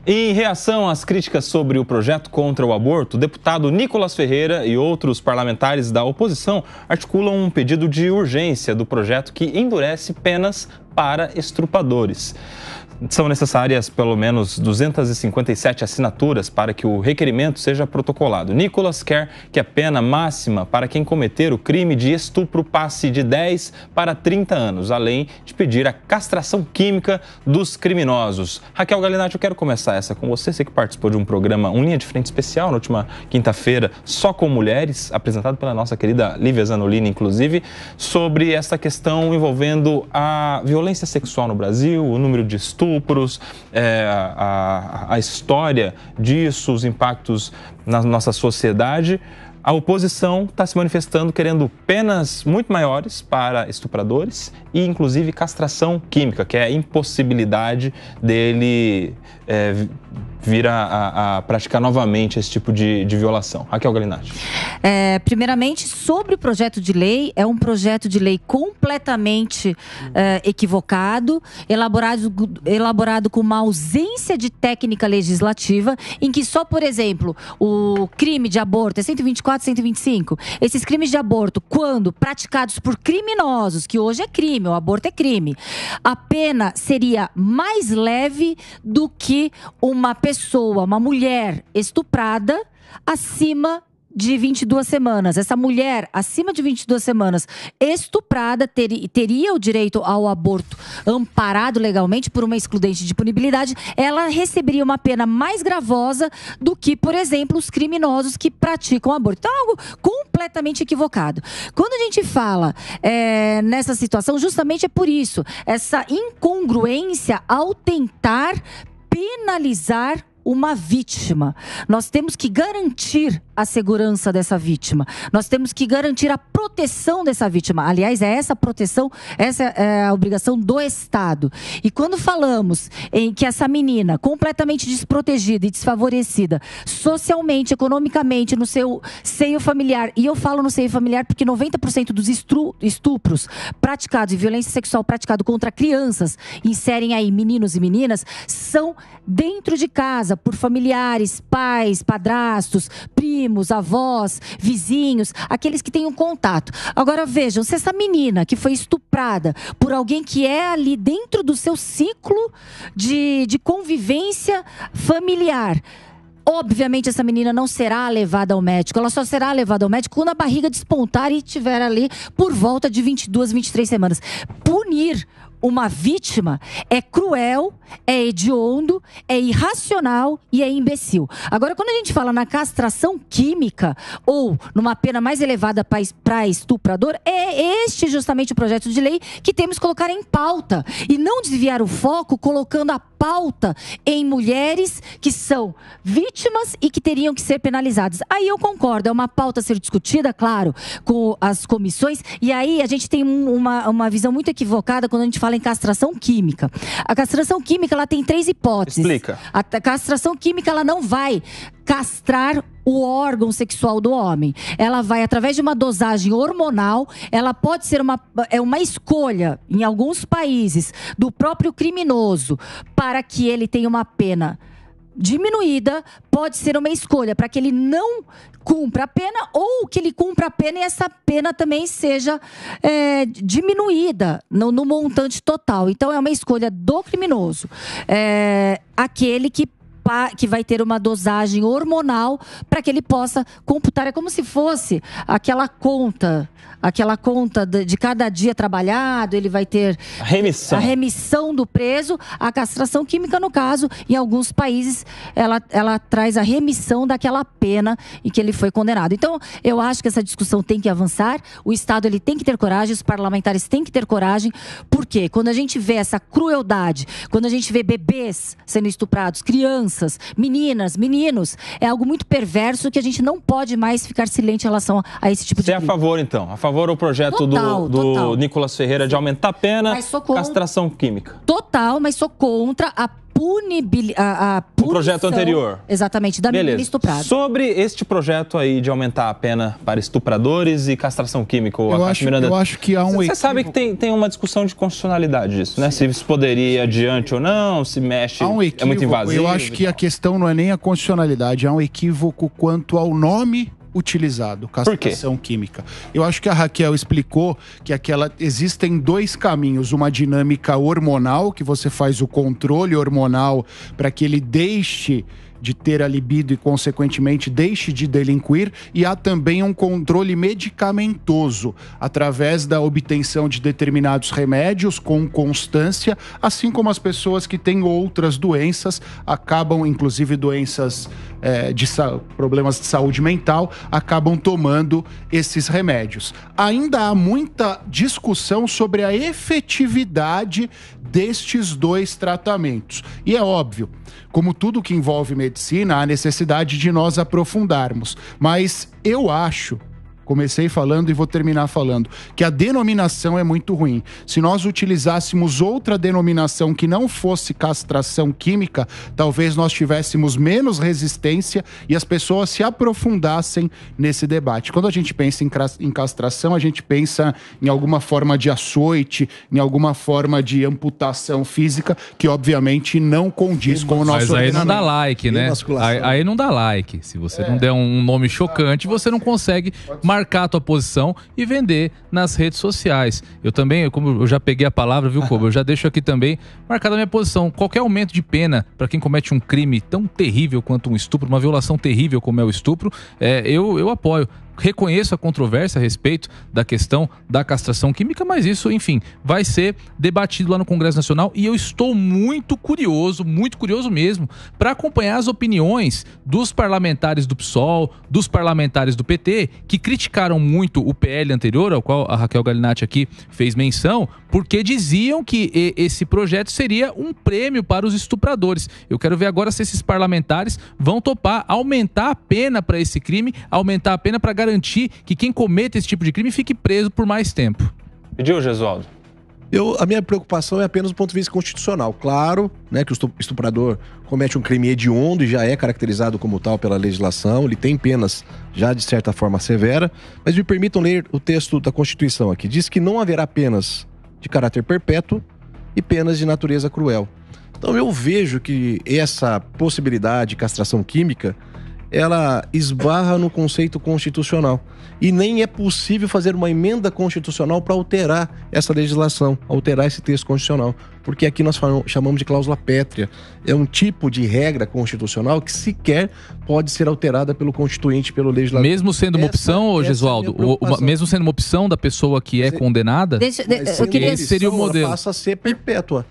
Em reação às críticas sobre o projeto contra o aborto, o deputado Nicolas Ferreira e outros parlamentares da oposição articulam um pedido de urgência do projeto que endurece penas para estupradores. São necessárias pelo menos 257 assinaturas para que o requerimento seja protocolado. Nicolas quer que a pena máxima para quem cometer o crime de estupro passe de 10 para 30 anos, além de pedir a castração química dos criminosos. Raquel Galinatti, eu quero começar essa com você. Você que participou de um programa, um Linha de Frente especial, na última quinta-feira, só com mulheres, apresentado pela nossa querida Lívia Zanolini, inclusive, sobre essa questão envolvendo a violência sexual no Brasil, o número de estupros, a história disso, os impactos na nossa sociedade. A oposição está se manifestando querendo penas muito maiores para estupradores e, inclusive, castração química, que é a impossibilidade dele vir a praticar novamente esse tipo de violação. Raquel Galinatti. Primeiramente, sobre o projeto de lei, é um projeto de lei completamente equivocado, elaborado com uma ausência de técnica legislativa, em que só, por exemplo, o crime de aborto é 124, 125. Esses crimes de aborto, quando praticados por criminosos, que hoje é crime, o aborto é crime, a pena seria mais leve do que uma pessoa, uma mulher estuprada acima de 22 semanas. Essa mulher, acima de 22 semanas, estuprada, teria o direito ao aborto amparado legalmente por uma excludente de punibilidade. Ela receberia uma pena mais gravosa do que, por exemplo, os criminosos que praticam aborto. Então, é algo completamente equivocado. Quando a gente fala nessa situação, justamente é por isso, essa incongruência ao tentar penalizar uma vítima. Nós temos que garantir a segurança dessa vítima. Nós temos que garantir a proteção dessa vítima. Aliás, é essa proteção, essa é a obrigação do Estado. E quando falamos em que essa menina, completamente desprotegida e desfavorecida, socialmente, economicamente, no seu seio familiar, e eu falo no seio familiar porque 90% dos estupros praticados e violência sexual praticada contra crianças, inserem aí meninos e meninas, são dentro de casa, por familiares, pais, padrastos, primos, avós, vizinhos, aqueles que têm um contato. Agora vejam, se essa menina que foi estuprada por alguém que é ali dentro do seu ciclo de convivência familiar, obviamente essa menina não será levada ao médico, ela só será levada ao médico quando a barriga despontar e estiver ali por volta de 22, 23 semanas. Punir uma vítima é cruel, é hediondo, é irracional e é imbecil. Agora, quando a gente fala na castração química ou numa pena mais elevada para estuprador, é este justamente o projeto de lei que temos que colocar em pauta e não desviar o foco colocando a pauta em mulheres que são vítimas e que teriam que ser penalizadas. Aí eu concordo, é uma pauta a ser discutida, claro, com as comissões, e aí a gente tem uma visão muito equivocada quando a gente fala em castração química. A castração química, ela tem 3 hipóteses. Explica. A castração química, ela não vai castrar o órgão sexual do homem. Ela vai, através de uma dosagem hormonal, ela pode ser uma escolha, em alguns países, do próprio criminoso, para que ele tenha uma pena diminuída, pode ser uma escolha para que ele não cumpra a pena ou que ele cumpra a pena e essa pena também seja diminuída no montante total. Então, é uma escolha do criminoso. Aquele que vai ter uma dosagem hormonal para que ele possa computar. É como se fosse aquela conta de cada dia trabalhado, ele vai ter a remissão do preso. A castração química, no caso, em alguns países, ela traz a remissão daquela pena em que ele foi condenado. Então, eu acho que essa discussão tem que avançar, o Estado ele tem que ter coragem, os parlamentares têm que ter coragem, porque quando a gente vê essa crueldade, quando a gente vê bebês sendo estuprados, crianças, meninas, meninos, é algo muito perverso que a gente não pode mais ficar silente em relação a esse tipo de crime. Você é a favor, então? A favor do projeto do Nicolas Ferreira de aumentar a pena, castração química? Total, mas sou contra a o projeto anterior. Exatamente, da menina estuprada. Sobre este projeto aí de aumentar a pena para estupradores e castração química, eu acho que há um Você sabe que tem uma discussão de constitucionalidade disso, né? Se isso poderia ir adiante ou não, se mexe, há um equívoco, é muito invasivo. Eu acho que a questão não é nem a constitucionalidade, há um equívoco quanto ao nome utilizado, castração química. Eu acho que a Raquel explicou que existem dois caminhos, uma dinâmica hormonal, que você faz o controle hormonal para que ele deixe de ter a libido e, consequentemente, deixe de delinquir, e há também um controle medicamentoso, através da obtenção de determinados remédios com constância, assim como as pessoas que têm outras doenças, acabam, inclusive doenças problemas de saúde mental, acabam tomando esses remédios. Ainda há muita discussão sobre a efetividade destes dois tratamentos. E é óbvio, como tudo que envolve medicina, há necessidade de nós aprofundarmos. Mas eu acho, comecei falando e vou terminar falando, que a denominação é muito ruim. Se nós utilizássemos outra denominação que não fosse castração química, talvez nós tivéssemos menos resistência e as pessoas se aprofundassem nesse debate. Quando a gente pensa em castração, a gente pensa em alguma forma de açoite, em alguma forma de amputação física, que obviamente não condiz com o nosso ordenamento. Mas aí não dá like, né? Aí não dá like. Se você não der um nome chocante, você não consegue marcar a tua posição e vender nas redes sociais. Eu também, como eu já peguei a palavra, viu, Koba? Eu já deixo aqui também marcada a minha posição. Qualquer aumento de pena para quem comete um crime tão terrível quanto um estupro, uma violação terrível como é o estupro, eu apoio. Reconheço a controvérsia a respeito da questão da castração química, mas isso, enfim, vai ser debatido lá no Congresso Nacional e eu estou muito curioso mesmo, para acompanhar as opiniões dos parlamentares do PSOL, dos parlamentares do PT, que criticaram muito o PL anterior, ao qual a Raquel Galinatti aqui fez menção, porque diziam que esse projeto seria um prêmio para os estupradores. Eu quero ver agora se esses parlamentares vão topar aumentar a pena para esse crime, aumentar a pena para garantir que quem cometa esse tipo de crime fique preso por mais tempo. Pediu, Gesualdo? A minha preocupação é apenas do ponto de vista constitucional. Claro, né, que o estuprador comete um crime hediondo e já é caracterizado como tal pela legislação, ele tem penas já de certa forma severa, mas me permitam ler o texto da Constituição aqui. Diz que não haverá penas de caráter perpétuo e penas de natureza cruel. Então eu vejo que essa possibilidade de castração química, ela esbarra no conceito constitucional. E nem é possível fazer uma emenda constitucional para alterar essa legislação, alterar esse texto constitucional. Porque aqui nós chamamos de cláusula pétrea. É um tipo de regra constitucional que sequer pode ser alterada pelo Constituinte, pelo legislador. Mesmo sendo uma opção, Gesualdo, mesmo sendo uma opção da pessoa que é condenada, esse seria o modelo. Passa a ser perpétua.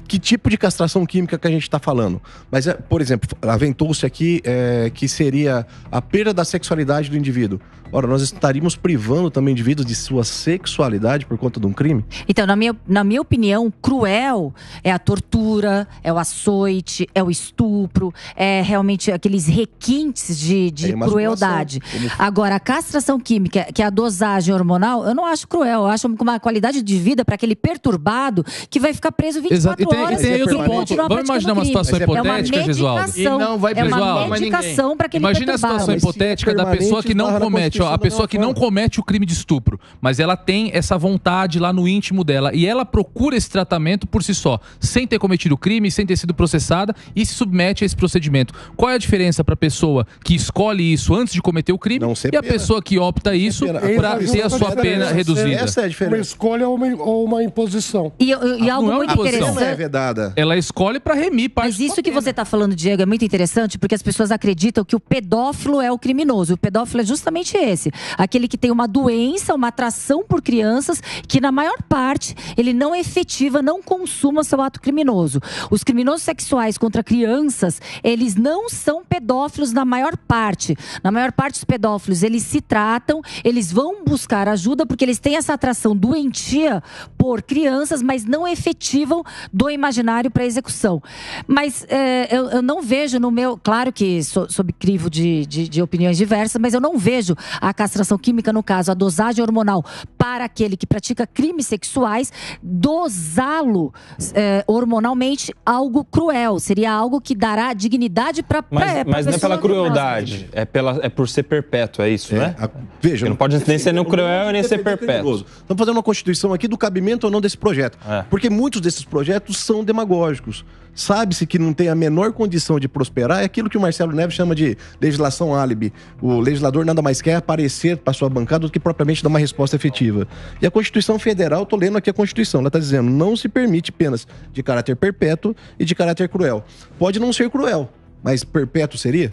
Que tipo de castração química que a gente está falando? Mas, por exemplo, aventou-se aqui que seria a perda da sexualidade do indivíduo. Ora, nós estaríamos privando também indivíduos de sua sexualidade por conta de um crime? Então, na minha opinião, cruel é a tortura, é o açoite, é o estupro, é realmente aqueles requintes de crueldade. Agora, a castração química, que é a dosagem hormonal, eu não acho cruel. Eu acho uma qualidade de vida para aquele perturbado que vai ficar preso 24 horas. E tem outro ponto. Vamos imaginar uma situação hipotética, Gesualdo. E não vai uma medicação para aquele Imagina a situação hipotética da pessoa que não comete, a pessoa que não comete o crime de estupro, mas ela tem essa vontade lá no íntimo dela e ela procura esse tratamento por si só, sem ter cometido o crime, sem ter sido processada e se submete a esse procedimento. Qual é a diferença para a pessoa que escolhe isso antes de cometer o crime e a pessoa que opta isso para ter a sua pena reduzida? Essa é a diferença. Uma escolha ou uma imposição. E algo muito interessante. Não é vedada. Ela escolhe para remir parte. Mas isso que você está falando, Diego, é muito interessante porque as pessoas acreditam que o pedófilo é o criminoso. O pedófilo é justamente esse. Aquele que tem uma doença, uma atração por crianças, que na maior parte ele não efetiva, não consuma o seu ato criminoso. Os criminosos sexuais contra crianças, eles não são pedófilos na maior parte. Na maior parte dos pedófilos, eles se tratam, eles vão buscar ajuda porque eles têm essa atração doentia por crianças, mas não efetivam imaginário para execução. Mas eu não vejo no meu... Claro que sob crivo de opiniões diversas, mas eu não vejo a castração química, no caso, a dosagem hormonal para aquele que pratica crimes sexuais, dosá-lo hormonalmente algo cruel. Seria algo que dará dignidade para Mas não é pela crueldade, é por ser perpétuo, é isso, né? Veja, não pode nem ser nem cruel nem ser perpétuo. Estamos fazendo uma constituição aqui do cabimento ou não desse projeto. Porque muitos desses projetos são demagógicos. Sabe-se que não tem a menor condição de prosperar, é aquilo que o Marcelo Neves chama de legislação álibi. O legislador nada mais quer aparecer para sua bancada do que propriamente dar uma resposta efetiva. E a Constituição Federal, estou lendo aqui a Constituição, ela está dizendo, não se permite penas de caráter perpétuo e de caráter cruel. Pode não ser cruel, mas perpétuo seria?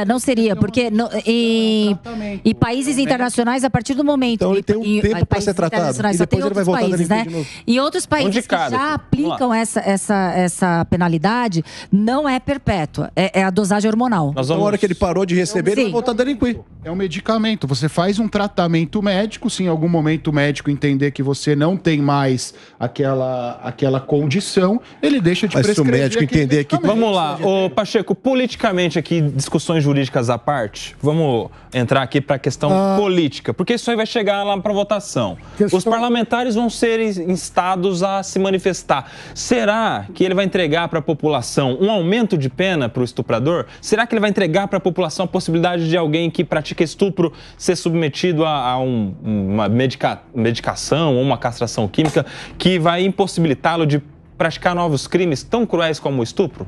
Não seria, porque em países internacionais, a partir do momento... Então ele tem um tempo para ser tratado, e depois ele vai voltar países, né? de novo. Em outros países que já aplicam essa penalidade, não é perpétua, é a dosagem hormonal. Na hora que ele parou de receber, ele vai voltar a delinquir. É um medicamento, você faz um tratamento médico, se em algum momento o médico entender que você não tem mais aquela condição, ele deixa de prescrever. Mas se o médico entender que... Vamos lá, Pacheco, politicamente aqui, discussões jurídicas à parte, vamos entrar aqui para a questão política, porque isso aí vai chegar lá para votação. Os parlamentares vão ser instados a se manifestar. Será que ele vai entregar para a população um aumento de pena para o estuprador? Será que ele vai entregar para a população a possibilidade de alguém que pratica estupro ser submetido a uma medicação ou uma castração química que vai impossibilitá-lo de praticar novos crimes tão cruéis como o estupro?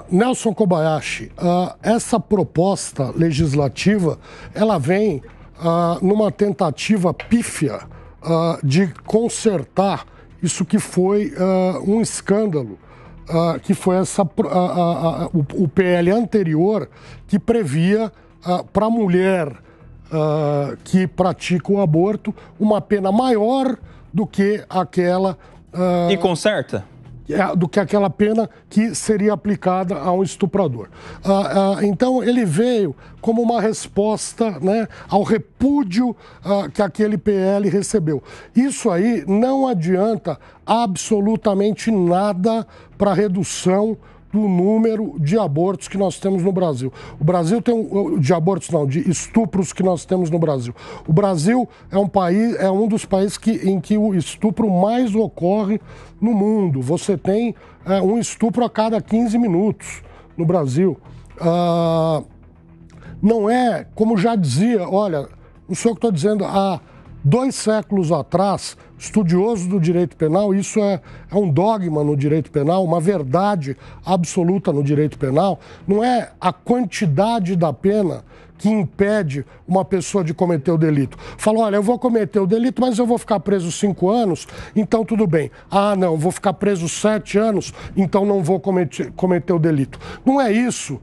Nelson Kobayashi, essa proposta legislativa, ela vem numa tentativa pífia de consertar isso que foi um escândalo, que foi o PL anterior, que previa para a mulher que pratica o aborto uma pena maior do que aquela... E conserta? Do que aquela pena que seria aplicada a um estuprador. Então, ele veio como uma resposta, né, ao repúdio que aquele PL recebeu. Isso aí não adianta absolutamente nada para a redução do número de abortos que nós temos no Brasil. O Brasil tem de estupros que nós temos no Brasil. O Brasil é um dos países em que o estupro mais ocorre no mundo. Você tem um estupro a cada 15 minutos no Brasil. Não é, como já dizia, olha, não sei o que estou dizendo, há 2 séculos atrás, estudiosos do direito penal, isso é um dogma no direito penal, uma verdade absoluta no direito penal, não é a quantidade da pena que impede uma pessoa de cometer o delito. Fala, olha, eu vou cometer o delito, mas eu vou ficar preso 5 anos, então tudo bem. Ah, não, eu vou ficar preso 7 anos, então não vou cometer o delito. Não é isso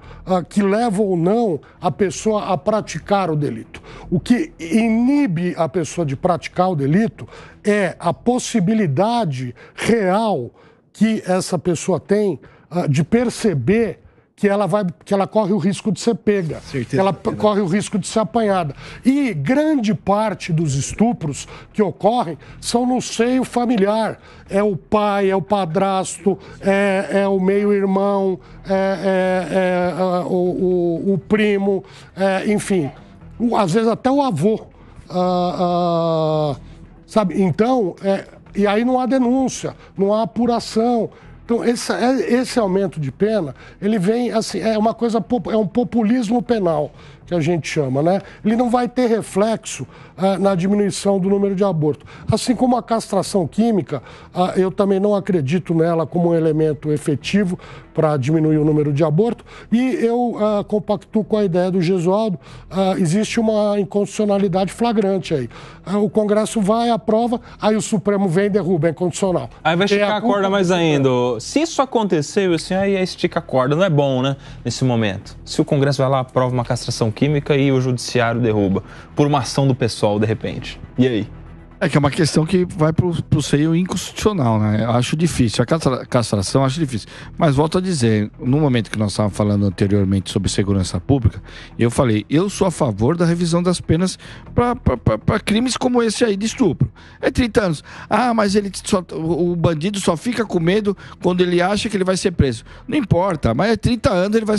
que leva ou não a pessoa a praticar o delito. O que inibe a pessoa de praticar o delito é a possibilidade real que essa pessoa tem de perceber que ela corre o risco de ser pega, que ela corre o risco de ser apanhada. E grande parte dos estupros que ocorrem são no seio familiar. É o pai, é o padrasto, é o meio-irmão, o primo, enfim, às vezes até o avô. Sabe? Então, e aí não há denúncia, não há apuração. Então, esse aumento de pena, ele vem, assim, é um populismo penal, que a gente chama, né? Ele não vai ter reflexo na diminuição do número de abortos. Assim como a castração química, eu também não acredito nela como um elemento efetivo para diminuir o número de abortos. E eu compactuo com a ideia do Gesualdo, existe uma inconstitucionalidade flagrante aí. O Congresso vai, aprova, aí o Supremo vem e derruba, é inconstitucional. Aí vai esticar a corda mais ainda. Se isso acontecer, assim, aí estica a corda, não é bom, né? Nesse momento. Se o Congresso vai lá, aprova uma castração química e o Judiciário derruba, por uma ação do pessoal, de repente. E aí? É que é uma questão que vai pro seio inconstitucional, né? Eu acho difícil. A castração eu acho difícil. Mas volto a dizer, no momento que nós estávamos falando anteriormente sobre segurança pública, eu falei, eu sou a favor da revisão das penas para crimes como esse aí de estupro. É 30 anos. Ah, mas o bandido só fica com medo quando ele acha que ele vai ser preso. Não importa, mas é 30 anos, ele vai...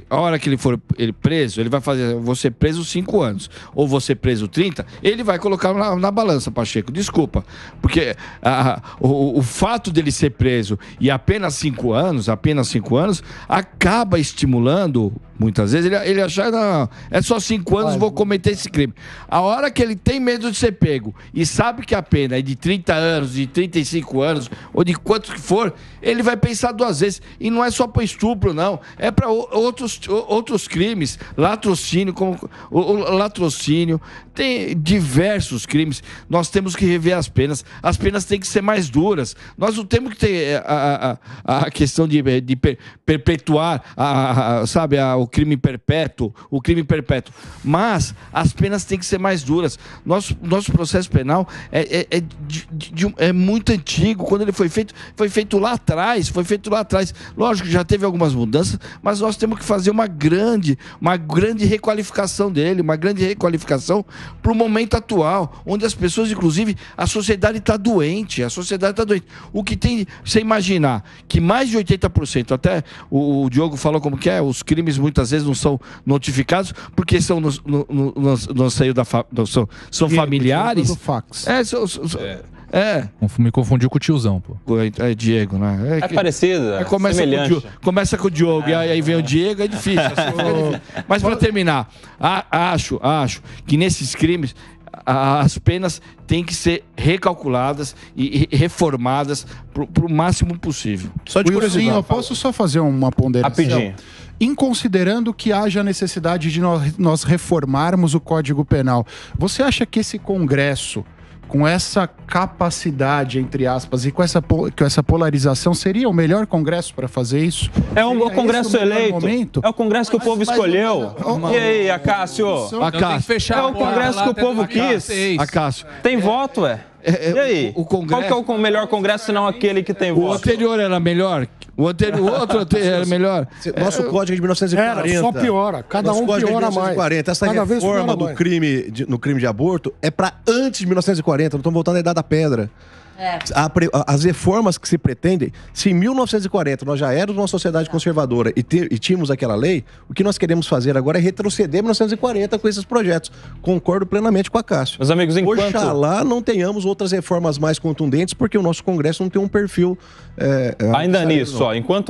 a hora que ele for preso, ele vai fazer, vou ser preso 5 anos, ou vou ser preso 30, ele vai colocar na balança, Pacheco, desculpa, porque o fato dele ser preso e apenas 5 anos, acaba estimulando, muitas vezes, ele achar, não, é só 5 anos, vou cometer esse crime. A hora que ele tem medo de ser pego e sabe que a pena é de 30 anos, de 35 anos, ou de quanto que for, ele vai pensar 2 vezes. E não é só para estupro, não. É para outros crimes, latrocínio, tem diversos crimes. Nós temos que rever as penas. As penas têm que ser mais duras. Nós não temos que ter a questão de perpetuar, o crime perpétuo. Mas as penas têm que ser mais duras. Nosso processo penal é muito antigo. Quando ele foi feito lá atrás. Lógico que já teve algumas mudanças, mas nós temos que fazer uma grande requalificação dele, para o momento atual, onde as pessoas, inclusive, a sociedade está doente. O que tem, você imaginar que mais de 80%, até o Diogo falou como que é, os crimes muitas vezes não são notificados, porque são no seio são familiares. Me confundiu com o tiozão, pô. É Diego, né? É parecida, semelhante. Começa com o Diogo, e aí vem o Diego, é difícil. Mas para terminar, acho que nesses crimes as penas têm que ser recalculadas e reformadas pro máximo possível. Só de curiosidade, eu posso só fazer uma ponderação? Rapidinho. Em considerando que haja necessidade de nós reformarmos o Código Penal, você acha que esse Congresso, com essa capacidade, entre aspas, e com essa polarização, seria o melhor Congresso para fazer isso? É o Congresso eleito. Momento? É o Congresso que o povo escolheu. E aí, Acácio? É o Congresso que o povo quis. Acácio. Tem voto, E aí? Qual que é o melhor Congresso, senão aquele que tem voto? O anterior era melhor? O outro era melhor? Nosso Código de 1940... só piora. Cada um piora mais. Essa reforma no crime de aborto é para antes de 1940. Não estamos voltando à Idade da Pedra. As reformas que se pretendem, se em 1940 nós já éramos uma sociedade conservadora e tínhamos aquela lei, o que nós queremos fazer agora é retroceder 1940 com esses projetos. Concordo plenamente com a Cássio. Meus amigos, Oxalá não tenhamos outras reformas mais contundentes, porque o nosso Congresso não tem um perfil... Ainda nisso, enquanto